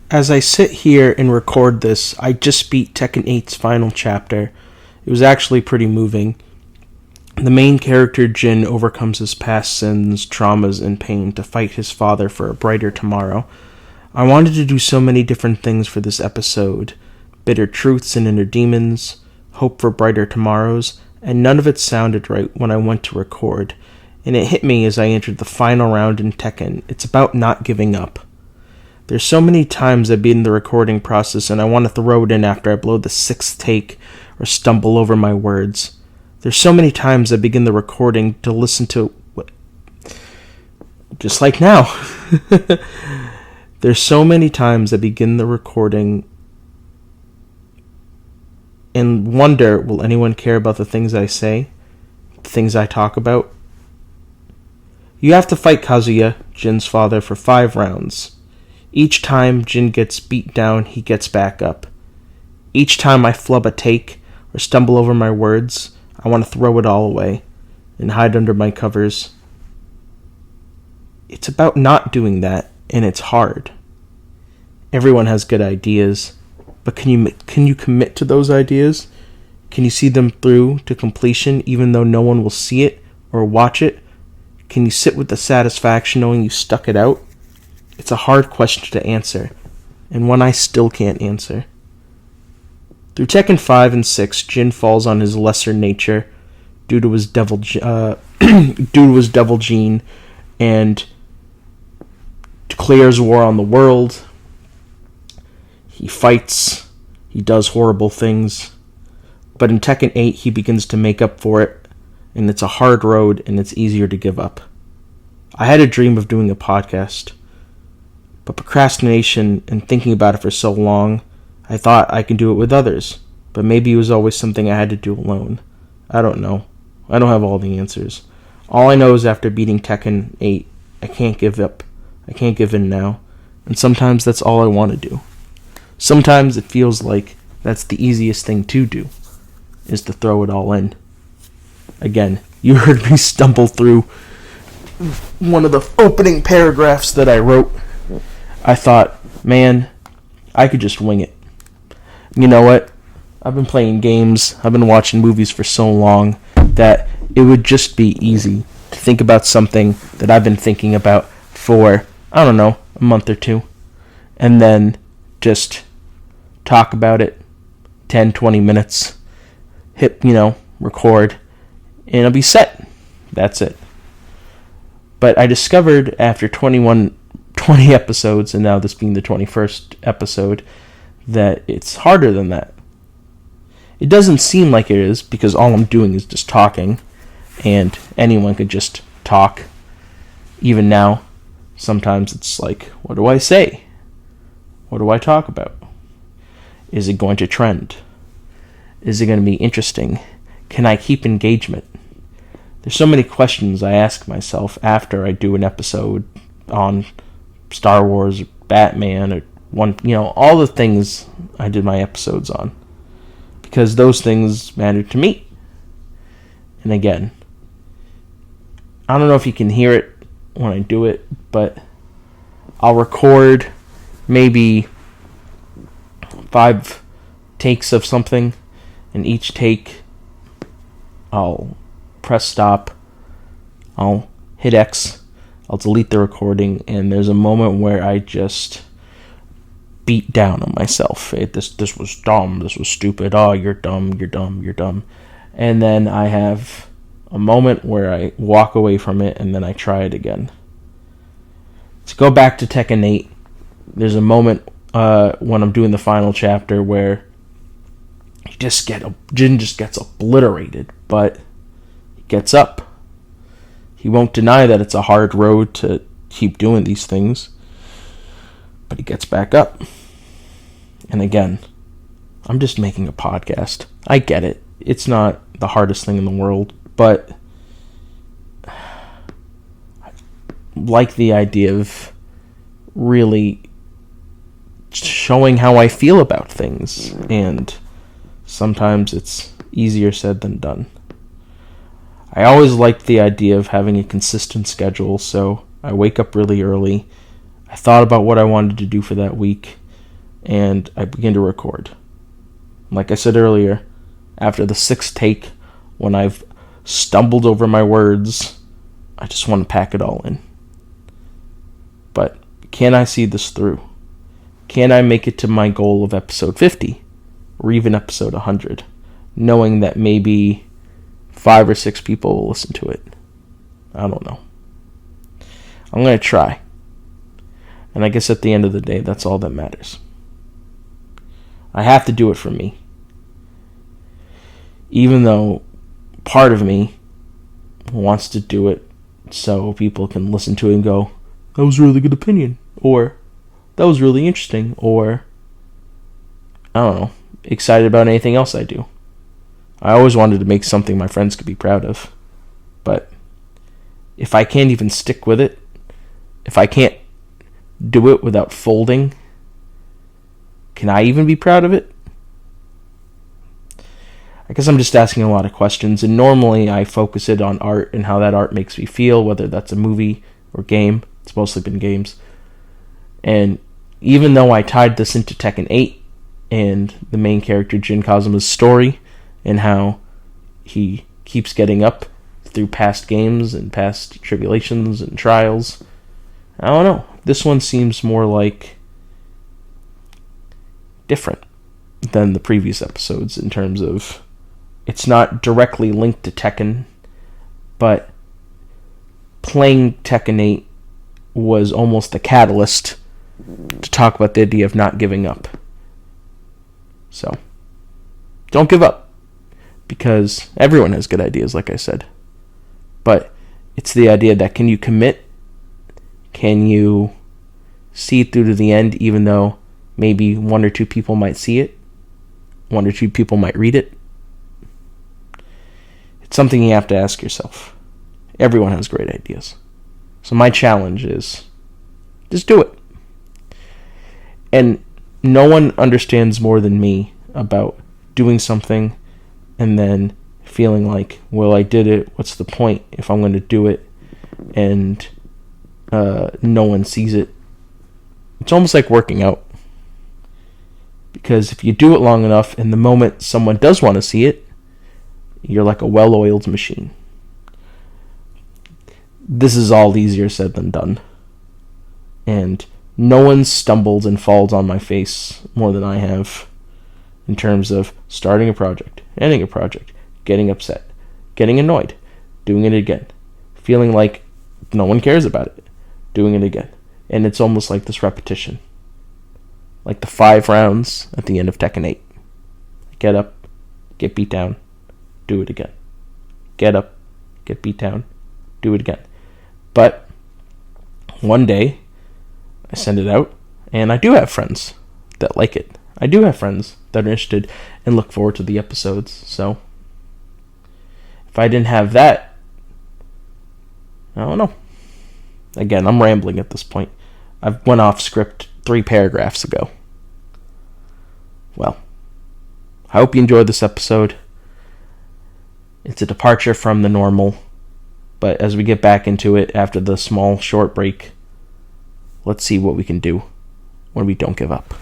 As I sit here and record this, I just beat Tekken 8's final chapter. It was actually pretty moving. The main character, Jin, overcomes his past sins, traumas, and pain to fight his father for a brighter tomorrow. I wanted to do so many different things for this episode. Bitter truths and inner demons, hope for brighter tomorrows, and none of it sounded right when I went to record. And it hit me as I entered the final round in Tekken. It's about not giving up. There's so many times I begin the recording process and I want to throw it in after I blow the sixth take or stumble over my words. There's so many times I begin the recording to listen to... Just like now. There's so many times I begin the recording and wonder, will anyone care about the things I say? The things I talk about? You have to fight Kazuya, Jin's father, for 5 rounds. Each time Jin gets beat down, he gets back up. Each time I flub a take or stumble over my words, I want to throw it all away and hide under my covers. It's about not doing that, and it's hard. Everyone has good ideas, but can you commit to those ideas? Can you see them through to completion even though no one will see it or watch it? Can you sit with the satisfaction knowing you stuck it out? It's a hard question to answer, and one I still can't answer. Through Tekken 5 and 6, Jin falls on his lesser nature due to his devil gene and declares war on the world. He fights, he does horrible things, but in Tekken 8 he begins to make up for it, and it's a hard road and it's easier to give up. I had a dream of doing a podcast, but procrastination and thinking about it for so long, I thought I could do it with others, but maybe it was always something I had to do alone. I don't know. I don't have all the answers. All I know is after beating Tekken 8, I can't give up. I can't give in now, and sometimes that's all I want to do. Sometimes it feels like that's the easiest thing to do, is to throw it all in. Again, you heard me stumble through one of the opening paragraphs that I wrote. I thought, man, I could just wing it. You know what? I've been playing games, I've been watching movies for so long that it would just be easy to think about something that I've been thinking about for, I don't know, a month or two. And then just talk about it 10, 20 minutes, hit, record, and it'll be set. That's it. But I discovered after 20 episodes, and now this being the 21st episode, that it's harder than that. It doesn't seem like it is, because all I'm doing is just talking, and anyone could just talk. Even now, sometimes it's like, what do I say? What do I talk about? Is it going to trend? Is it going to be interesting? Can I keep engagement? There's so many questions I ask myself after I do an episode on Star Wars, or Batman, or all the things I did my episodes on. Because those things matter to me. And again, I don't know if you can hear it when I do it, but I'll record maybe 5 takes of something, and each take I'll press stop, I'll hit X, I'll delete the recording, and there's a moment where I just beat down on myself. This was dumb, this was stupid, oh, you're dumb, you're dumb, you're dumb. And then I have a moment where I walk away from it, and then I try it again. To go back to Tekken 8, there's a moment when I'm doing the final chapter where Jin just gets obliterated, but he gets up. He won't deny that it's a hard road to keep doing these things, but he gets back up. And again, I'm just making a podcast. I get it. It's not the hardest thing in the world, but I like the idea of really showing how I feel about things, and sometimes it's easier said than done. I always liked the idea of having a consistent schedule, so I wake up really early. I thought about what I wanted to do for that week, and I begin to record. Like I said earlier, after the 6th take, when I've stumbled over my words, I just want to pack it all in. But can I see this through? Can I make it to my goal of episode 50, or even episode 100, knowing that maybe 5 or 6 people will listen to it? I don't know. I'm going to try. And I guess at the end of the day, that's all that matters. I have to do it for me. Even though part of me wants to do it so people can listen to it and go, that was a really good opinion, or that was really interesting, or I don't know, excited about anything else I do. I always wanted to make something my friends could be proud of. But if I can't even stick with it, if I can't do it without folding, can I even be proud of it? I guess I'm just asking a lot of questions, and normally I focus it on art and how that art makes me feel, whether that's a movie or game. It's mostly been games. And even though I tied this into Tekken 8 and the main character Jin Kazuma's story and how he keeps getting up through past games and past tribulations and trials, I don't know. This one seems more like different than the previous episodes in terms of it's not directly linked to Tekken, but playing Tekken 8 was almost a catalyst to talk about the idea of not giving up. So, don't give up, because everyone has good ideas, like I said. But it's the idea that can you commit? Can you see it through to the end, even though maybe 1 or 2 people might see it? 1 or 2 people might read it? It's something you have to ask yourself. Everyone has great ideas. So my challenge is, just do it. And no one understands more than me about doing something and then feeling like, well, I did it, what's the point if I'm going to do it and no one sees it? It's almost like working out. Because if you do it long enough, and the moment someone does want to see it, you're like a well-oiled machine. This is all easier said than done. And no one stumbles and falls on my face more than I have in terms of starting a project, ending a project, getting upset, getting annoyed, doing it again, feeling like no one cares about it, doing it again. And it's almost like this repetition. Like the 5 rounds at the end of Tekken 8. Get up, get beat down, do it again. Get up, get beat down, do it again. But one day, I send it out, and I do have friends that like it. I do have friends that are interested and look forward to the episodes. So, if I didn't have that, I don't know. Again, I'm rambling at this point. I went off script 3 paragraphs ago. Well, I hope you enjoyed this episode. It's a departure from the normal, but as we get back into it after the small short break, let's see what we can do when we don't give up.